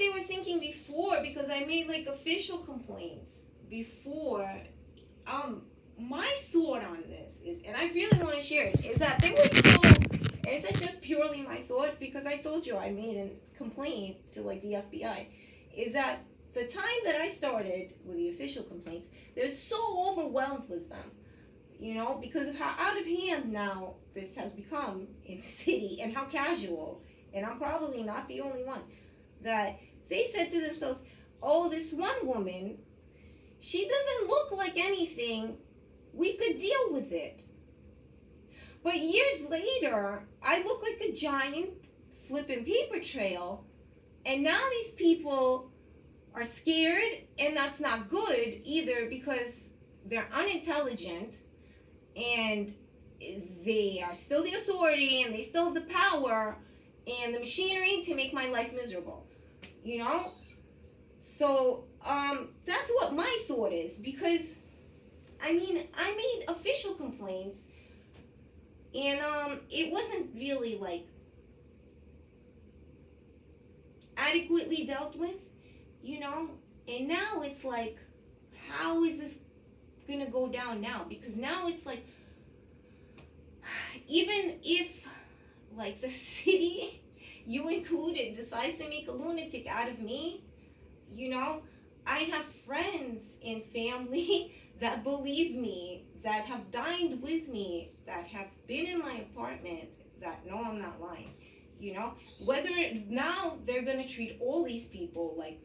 they were thinking before, because I made like official complaints before. My thought on this is, and I really want to share it, is that they were still, and it's not just purely my thought, because I told you I made a complaint to like the FBI, is that the time that I started with the official complaints, they're so overwhelmed with them, you know, because of how out of hand now this has become in the city and how casual, and I'm probably not the only one, that they said to themselves, oh, this one woman, she doesn't look like anything, we could deal with it. But years later, I look like a giant flipping paper trail, and now these people are scared, and that's not good either, because they're unintelligent and they are still the authority and they still have the power and the machinery to make my life miserable, you know? So that's what my thought is, because I mean, I made official complaints, and it wasn't really like adequately dealt with, you know. And now it's like, how is this gonna go down now? Because now it's like, even if like the city you included decides to make a lunatic out of me, you know, I have friends and family that believe me, that have dined with me, that have been in my apartment, that know I'm not lying, you know. Whether now they're gonna treat all these people like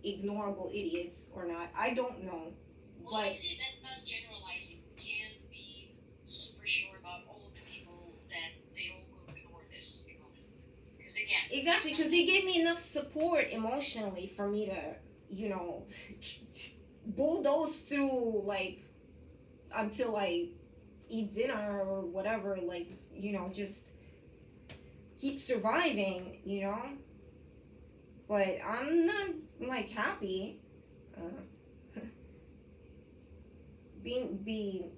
ignorable idiots or not, I don't know. Well, I see that as generalizing. You can't be super sure about all the people that they all will ignore this. Because again, exactly, because they gave me enough support emotionally for me to, you know, bulldoze through, like, until I eat dinner or whatever, like, you know, just keep surviving, you know. But I'm not like happy. Be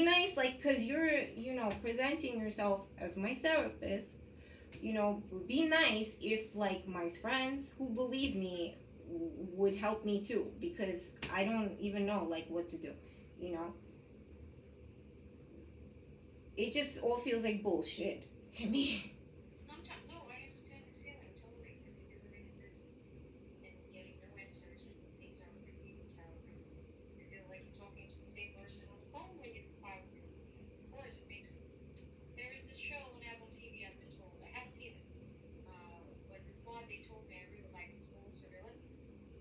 nice, like, because you're, you know, presenting yourself as my therapist, you know. Be nice if like my friends who believe me would help me too, because I don't even know like what to do, you know. It just all feels like bullshit to me. no, I understand this feeling totally. Because you've been living in this and getting no answers, and things aren't repeating itself. You feel like you're talking to the same person on the phone when you file your complaints. Of course, it makes. There is this show on Apple TV. I've been told. I haven't seen it, but the plot they told me I really liked. It's full surveillance.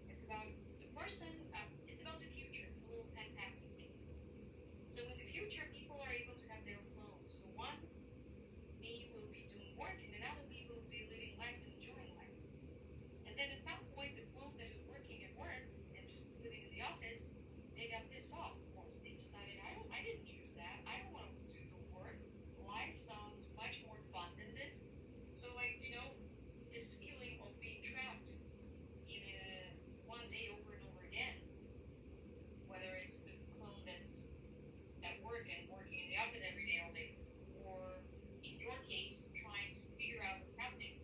It's about the person. It's about the future. It's a little fantastic. So in the future, people are able to have their own clones. So one me will be doing work, and another me will be living life and enjoying life. And then at some point, the clone that is working at work and just living in the office, they got pissed off. Of course, they decided, I didn't choose that. I don't want to do the work. Life sounds much more fun than this. So like, this feeling of being trapped in one day over and over again, whether it's the clone that's at work and working in the office every day all day, or in your case, trying to figure out what's happening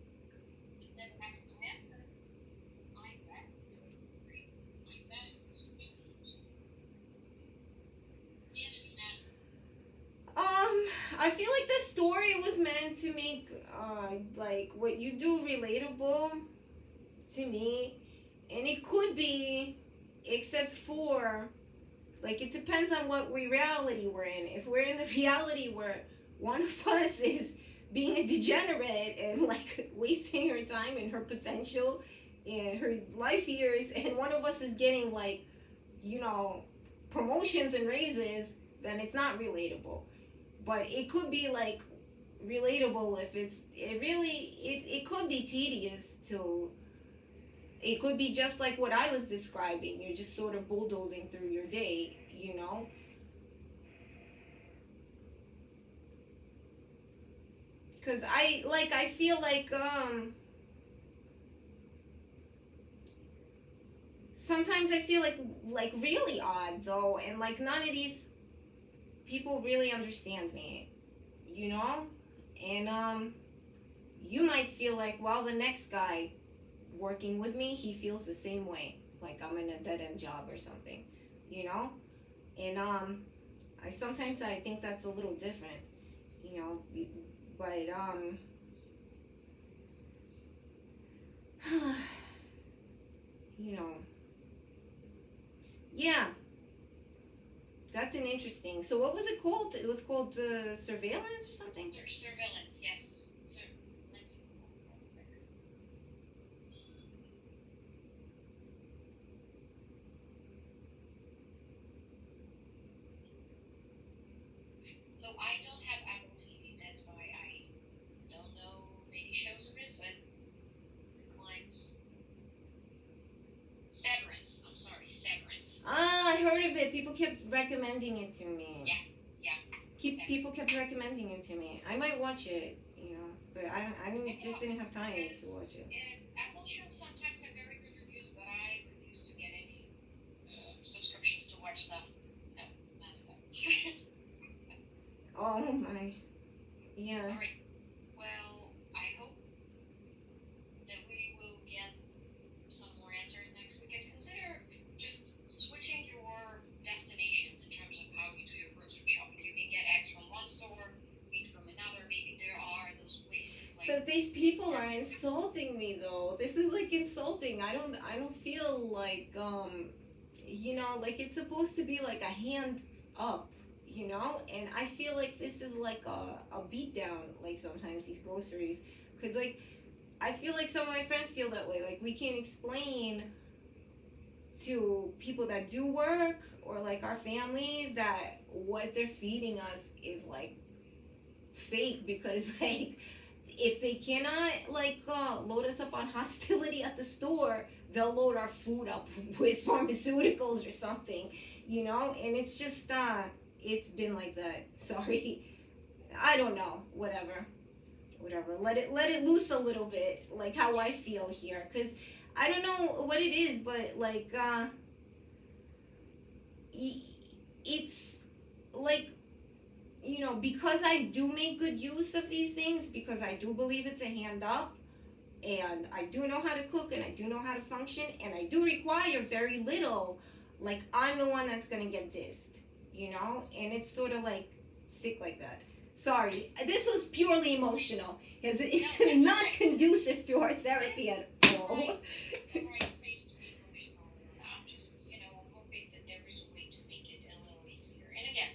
and then having no answers. I bet it's very great. I bet it's extremely can't imagine. I feel like the story was meant to make like what you do relatable to me, and it could be, except for like, it depends on what reality we're in. If we're in the reality where one of us is being a degenerate and like wasting her time and her potential and her life years, and one of us is getting like, you know, promotions and raises, then it's not relatable. But it could be like relatable if it could be tedious to, it could be just like what I was describing. You're just sort of bulldozing through your day, you know. Because I feel like sometimes I feel like really odd though, and like none of these people really understand me, you know. And you might feel like, well, the next guy working with me, he feels the same way, like I'm in a dead end job or something, you know. And I sometimes I think that's a little different, you know, but you know, yeah, that's an interesting. So what was it called? It was called surveillance or something. Surveillance, yes. So let me. So I don't have Apple TV. That's why I don't know many shows of it. But the clients, Severance. I'm sorry, Severance. Ah, I heard of it. People kept recommending it to me. Yeah. People kept recommending it to me. I might watch it, you know, but I didn't, just didn't have time to watch it. Apple shows sometimes have very good reviews, but I refuse to get any subscriptions to watch stuff. No, not at all. Oh my, yeah. All right. Well, I hope that we will get some more answers next week, and consider just switching your destinations in terms of how you do your grocery shopping. You can get eggs from one store, meat from another. Maybe there are those places like. But these people are insulting me though. This is like insulting. I don't feel like you know, like it's supposed to be like a hand up, you know, and I feel like this is like a beat down, like sometimes these groceries, because like I feel like some of my friends feel that way, like we can't explain to people that do work or like our family that what they're feeding us is like fake, because like if they cannot like load us up on hostility at the store, they'll load our food up with pharmaceuticals or something, you know. And it's just it's been like that. Sorry, I don't know. Whatever. Let it loose a little bit, like how I feel here, because I don't know what it is, but like it's like, you know, because I do make good use of these things, because I do believe it's a hand up, and I do know how to cook, and I do know how to function, and I do require very little, like I'm the one that's gonna get dissed, you know. And it's sort of like sick like that. Sorry, this was purely emotional. It's not conducive to our therapy at all. The right space to be emotional. I'm just, I'm hoping that there is a way to make it a little easier. And again,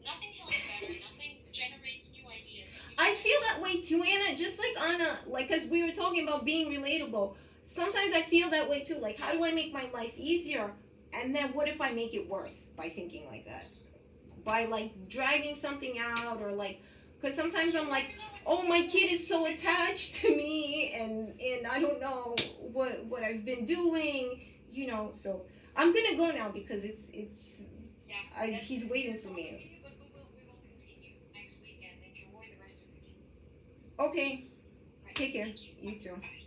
nothing helps better. Nothing generates new ideas. I feel that way too, Anna. Just like Anna, like, cause we were talking about being relatable. Sometimes I feel that way too. Like, how do I make my life easier? And then what if I make it worse by thinking like that? By like dragging something out, or like, cause sometimes I'm like, oh, my kid is so attached to me, and I don't know what I've been doing, you know. So I'm gonna go now because it's he's waiting for me. But we will continue next week and enjoy the rest of your day. Okay, Right, take care. thank you. You too. Bye.